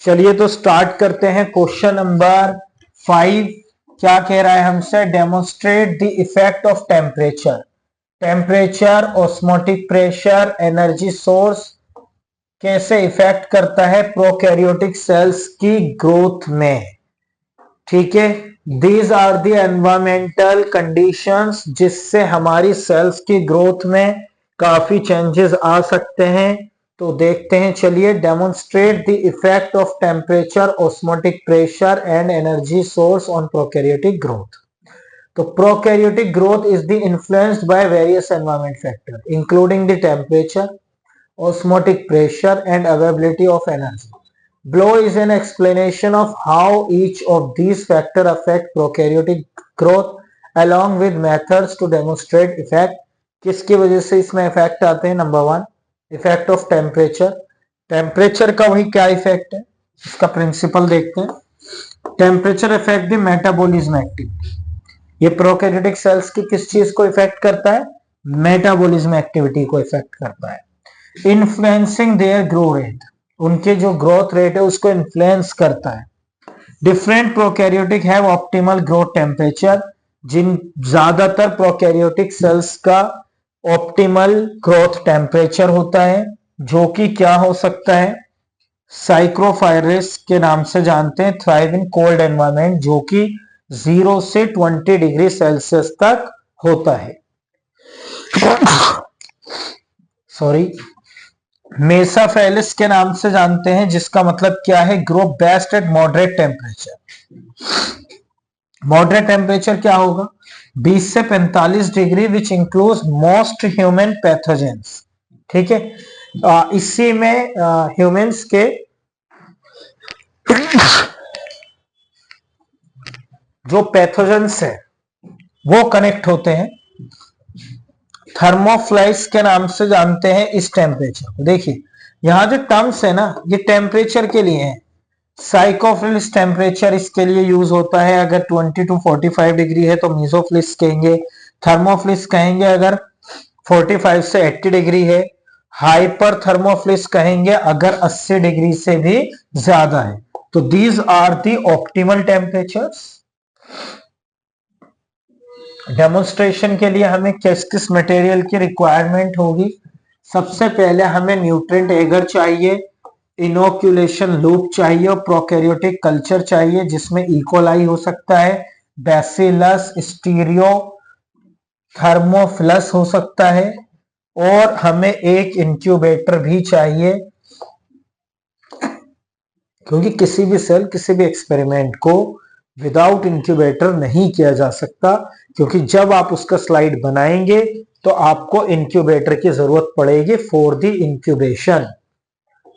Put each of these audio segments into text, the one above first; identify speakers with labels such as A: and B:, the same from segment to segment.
A: चलिए तो स्टार्ट करते हैं। क्वेश्चन नंबर 5 क्या कह रहा है हमसे? Demonstrate the effect of temperature. Temperature, osmotic pressure, energy source कैसे इफेक्ट करता है प्रोकैरियोटिक सेल्स की ग्रोथ में। ठीक है, these are the environmental conditions जिससे हमारी सेल्स की ग्रोथ में काफी चेंजेस आ सकते हैं। तो देखते हैं, चलिए। Demonstrate the effect of temperature, osmotic pressure and energy source on prokaryotic growth. तो prokaryotic growth is the influenced by various environment factor including the temperature, osmotic pressure and availability of energy. Below is an explanation of how each of these factors affect prokaryotic growth along with methods to demonstrate effect. किसकी वजह से इसमें effect आते हैं? Number 1, effect of temperature. Temperature का वही क्या effect है, इसका प्रिंसिपल देखते हैं। Temperature effect the metabolism activity. ये प्रोकैरियोटिक सेल्स की किस चीज को इफेक्ट करता है? मेटाबॉलिज्म एक्टिविटी को इफेक्ट करता है। इन्फ्लुएंसिंग देयर ग्रो रेट, उनके जो ग्रोथ रेट है उसको इन्फ्लुएंस करता है। Different prokaryotic have optimal growth temperature, जिन ज्यादातर प्रोकैरियोटिक सेल्स का ऑप्टिमल ग्रोथ टेम्परेचर होता है, जो कि क्या हो सकता है? साइक्रोफायरस के नाम से जानते हैं। थ्राइव इन कोल्ड एनवायरमेंट, जो कि 0 से 20 डिग्री सेल्सियस तक होता है। सॉरी, मेसाफेलिस के नाम से जानते हैं, जिसका मतलब क्या है? Grow best at moderate temperature. Moderate temperature क्या होगा? 20 से 45 degree, which includes most human pathogens. ठीक है, इसी में ह्यूमंस के जो पैथोजेंस है वो कनेक्ट होते हैं। थर्मोफ्लाइस के नाम से जानते हैं इस टेम्परेचर को। देखिए, यहां जो टर्म्स है ना, ये टेम्परेचर के लिए है। साइकोफ्लिस टेम्परेचर इसके लिए यूज होता है अगर 20 to 45 डिग्री है तो मीसोफ्लिस कहेंगे। थर्मोफ्लिस कहेंगे अगर 45 से 80 डिग्री है। हाइपर थर्मोफ्लिस कहेंगे अगर 80 डिग्री से भी ज्यादा है। तो these are the optimal temperatures. Demonstration के लिए हमें किस किस मटेरियल की रिक्वायरमेंट होगी? सबसे पहले हमें न्यूट्रिएंट एगर चाहिए, इनोक्यूलेशन लूप चाहिए और प्रोकैरियोटिक कल्चर चाहिए, जिसमें इकोलाई हो सकता है, बैसिलस, स्टीरियो, थर्मोफिलस हो सकता है, और हमें एक इंक्यूबेटर भी चाहिए, क्योंकि किसी भी सेल, किसी भी एक्सपेरिमेंट को विदाउट इंक्यूबेटर नहीं किया जा सकता, क्योंकि जब आप उसका स्लाइड बनाएंगे तो आपको इंक्यूबेटर की जरूरत पड़ेगी फॉर द इंक्यूबेशन।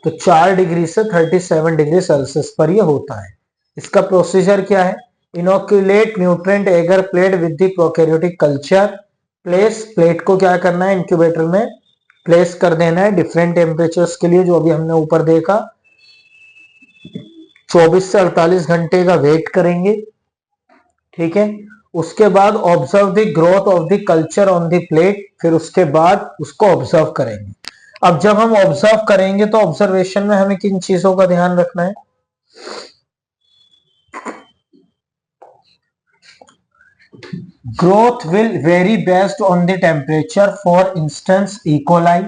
A: तो 4 डिग्री से 37 डिग्री सेल्सियस पर यह होता है। इसका प्रोसीजर क्या है? Inoculate nutrient agar plate with the prokaryotic culture. Plate को क्या करना है? इंक्यूबेटर में प्लेस कर देना है डिफरेंट टेम्परेचर्स के लिए, जो अभी हमने ऊपर देखा। 24 से 48 घंटे का वेट करेंगे। ठीक है, उसके बाद observe the growth of the culture on the plate, फिर उसके बाद उसको ऑब्जर्व करेंगे। अब जब हम ऑब्जर्व करेंगे तो ऑब्जर्वेशन में हमें किन चीजों का ध्यान रखना है? Growth will very based on the temperature, for instance E coli.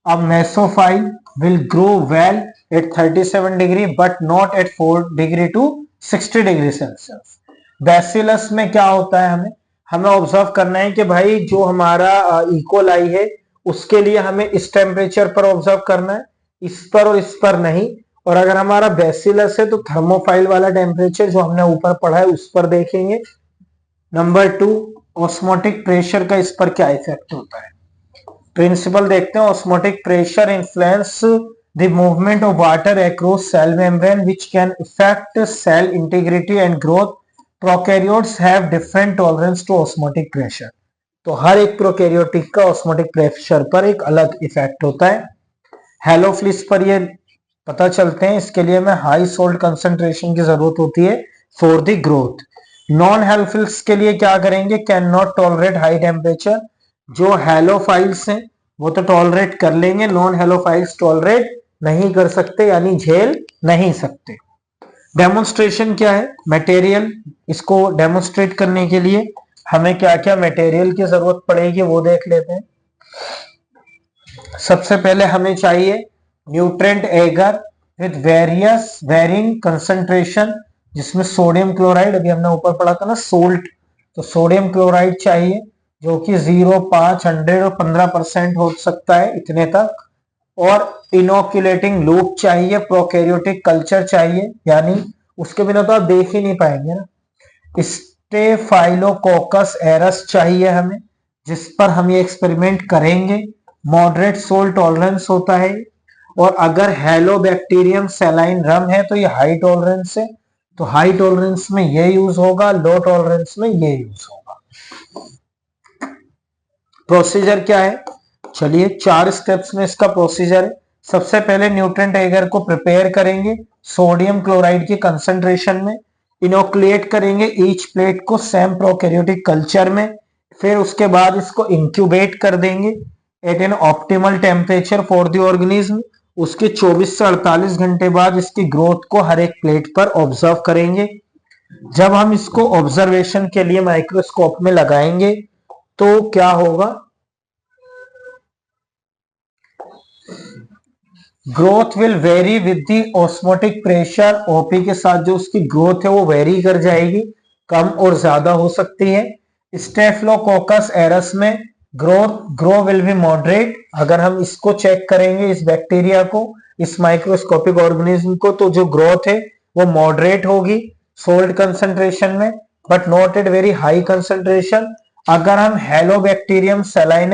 A: अब mesophile will grow well at 37 degree but not at 4 degree to 60 degree Celsius. Bacillus में क्या होता है? हमें ऑब्जर्व करना है कि भाई जो हमारा इकोलाई है उसके लिए हमें इस टेम्परेचर पर ऑब्जर्व करना है, इस पर और इस पर नहीं। और अगर हमारा बैसिलस है तो थर्मोफाइल वाला टेम्परेचर जो हमने ऊपर पढ़ा है उस पर देखेंगे। नंबर 2, ऑस्मोटिक प्रेशर का इस पर क्या इफेक्ट होता है? प्रिंसिपल देखते हैं। Osmotic pressure influence the movement of water across cell membrane which can affect cell integrity and growth. Prokaryotes have different tolerance to osmotic pressure. तो हर एक प्रोकैरियोटिक का ऑस्मोटिक प्रेशर पर एक अलग इफेक्ट होता है। हेलोफ्लिस पर ये पता चलते हैं, इसके लिए हमें हाई सोल्ट कंसंट्रेशन की जरूरत होती है फॉर द ग्रोथ। नॉन हेलोफिल्स के लिए क्या करेंगे? Can not tolerate high temperature. जो हेलोफाइल्स हैं वो तो टॉलरेट कर लेंगे, नॉन हेलोफाइल्स टॉलरेट नहीं कर सकते, यानी झेल नहीं सकते। डेमोन्स्ट्रेशन क्या है? मटेरियल। इसको डेमोन्स्ट्रेट करने के लिए हमें क्या क्या मटेरियल की जरूरत पड़ेगी वो देख लेते हैं। सबसे पहले हमें चाहिए nutrient agar with various varying concentration, जिसमें सोडियम क्लोराइड, अभी हमने ऊपर पढ़ा था ना सोल्ट, तो सोडियम क्लोराइड चाहिए जो कि 0, 5, 100 और 15% हो सकता है, इतने तक। और इनोक्यूलेटिंग लूप चाहिए, प्रोकैरियोटिक कल्चर चाहिए, यानी उसके बिना तो आप देख ही नहीं पाएंगे ना। स्टेफाइलोकोकस एरस चाहिए हमें, जिस पर हम ये एक्सपेरिमेंट करेंगे। मॉडरेट सोल्ट टॉलरेंस होता है, और अगर हेलोबैक्टीरियम सैलाइन रम है तो ये हाई टॉलरेंस है, तो हाई टॉलरेंस में ये यूज होगा, लो टॉलरेंस में ये यूज होगा। प्रोसीजर क्या है? चलिए 4 स्टेप्स में इसका प्रोसीजर है। सबसे पहले न्यूट्रेंट एगर को प्रिपेयर करेंगे सोडियम क्लोराइड की कंसंट्रेशन में, इनोकुलेट करेंगे ईच प्लेट को सेम प्रोकैरियोटिक कल्चर में, फिर उसके बाद इसको इंक्यूबेट कर देंगे at an optimal temperature for the organism. उसके 24 से 48 घंटे बाद इसकी ग्रोथ को हर एक प्लेट पर ऑब्जर्व करेंगे। जब हम इसको ऑब्जर्वेशन के लिए माइक्रोस्कोप में लगाएंगे तो क्या होगा? Growth will very with the osmotic pressure. OP के साथ जो उसकी ग्रोथ है वो वेरी कर जाएगी, कम और ज्यादा हो सकती है। स्टेफिलोकोकस एरस में ग्रो विल बी मॉडरेट। अगर हम इसको चेक करेंगे, इस बैक्टीरिया को, इस माइक्रोस्कोपिक ऑर्गेनिज्म को, तो जो ग्रोथ है वो मॉडरेट होगी सोल्ट कंसंट्रेशन में, but not at very high concentration. अगर हम हेलोबैक्टीरियम सैलाइन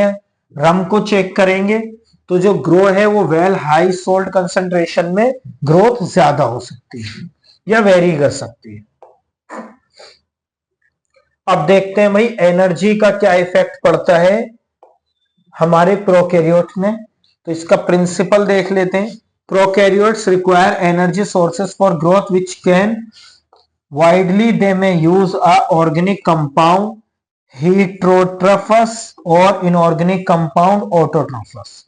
A: रम को चेक करेंगे तो जो ग्रो है वो वेल हाई सोल्ट कंसंट्रेशन में ग्रोथ ज्यादा हो सकती है या वेरी कर सकती है। अब देखते हैं भाई एनर्जी का क्या इफेक्ट पड़ता है हमारे प्रोकैरियोट में, तो इसका प्रिंसिपल देख लेते हैं। Prokaryotes require energy sources for growth which can widely they may use a organic compound heterotrophs और इनऑर्गेनिक कंपाउंड ऑटोट्रोफस।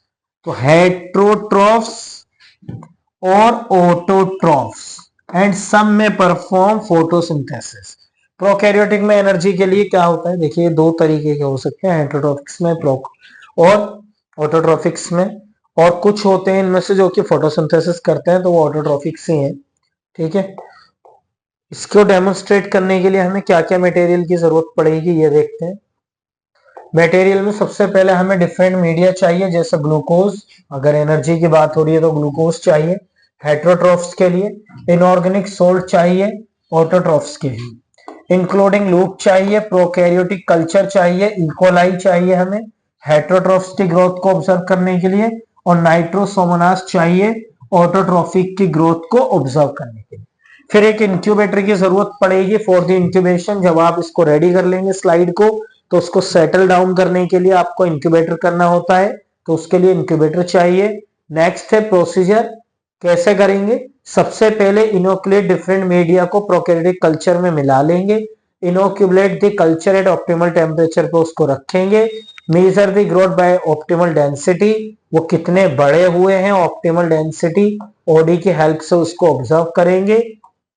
A: तो हेट्रोट्रोफ्स और autotrophs and some may perform photosynthesis. Prokaryotic में एनर्जी के लिए क्या होता है? देखिए 2 तरीके के हो सकते हैं, हेट्रोट्रोफिक्स में और ऑटोट्रोफिक्स में, और कुछ होते हैं इनमें से जो कि फोटोसिंथेसिस करते हैं, तो वो ऑटोट्रोफिक्स ही हैं। ठीक है, इसको डेमोन्स्ट्रेट करने के लिए हमें क्या क्या मटेरियल की जरूरत पड़ेगी ये देखते हैं। मटेरियल में सबसे पहले हमें डिफरेंट मीडिया चाहिए, जैसे ग्लूकोज, अगर एनर्जी की बात हो रही है तो ग्लूकोज चाहिए हेट्रोट्रोफ्स के लिए। इनऑर्गेनिक सोल्ट चाहिए ऑटोट्रोफ्स के लिए। इंक्लूडिंग लूप चाहिए, प्रोकैरियोटिक कल्चर चाहिए, इकोलाई चाहिए हमें हेट्रोट्रोफ्स की ग्रोथ को ऑब्जर्व करने के लिए, और नाइट्रोसोमोनास चाहिए ऑटोट्रोफिक की ग्रोथ को ऑब्जर्व करने के लिए। फिर एक इंक्यूबेटर की जरूरत पड़ेगी फॉर द इंक्यूबेशन। जब आप इसको रेडी कर लेंगे स्लाइड को, तो उसको सेटल डाउन करने के लिए आपको इंक्यूबेटर करना होता है, तो उसके लिए इंक्यूबेटर चाहिए। नेक्स्ट है प्रोसीजर, कैसे करेंगे? सबसे पहले इनोकुलेट डिफरेंट मीडिया को प्रोकैरियोटिक कल्चर में मिला लेंगे, inoculate the culture at optimal temperature पे उसको रखेंगे। Measure the growth by optimal density, वो कितने बड़े हुए हैं ऑप्टिमल डेंसिटी, ओडी की हेल्प से उसको ऑब्जर्व करेंगे।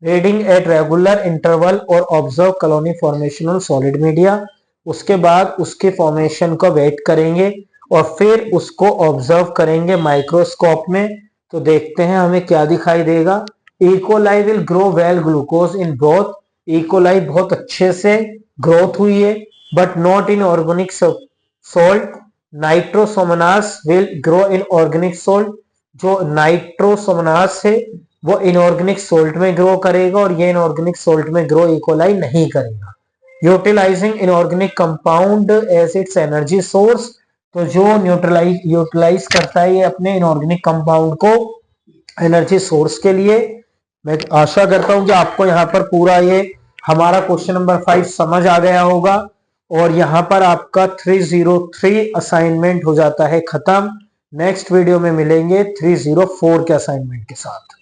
A: रीडिंग एट रेगुलर इंटरवल और observe colony formation on solid media. उसके बाद उसके फॉर्मेशन को वेट करेंगे और फिर उसको ऑब्जर्व करेंगे माइक्रोस्कोप में, तो देखते हैं हमें क्या दिखाई देगा। E coli will grow well glucose in broth. E coli बहुत अच्छे से ग्रोथ हुई है, but not in organic salt. Nitrosomonas will grow in organic salt. जो नाइट्रोसोमोनास है वो इनऑर्गेनिक सोल्ट में ग्रो करेगा, और ये इनऑर्गेनिक सोल्ट में ग्रो इकोलाई नहीं करेगा। Utilising inorganic compound as its energy source, तो जो यूटिलाइज करता है ये अपने इनऑर्गेनिक कंपाउंड को एनर्जी सोर्स के लिए। मैं आशा करता हूं कि आपको यहाँ पर पूरा ये हमारा क्वेश्चन नंबर 5 समझ आ गया होगा, और यहाँ पर आपका 303 असाइनमेंट हो जाता है खत्म। नेक्स्ट वीडियो में मिलेंगे 304 के असाइनमेंट के साथ।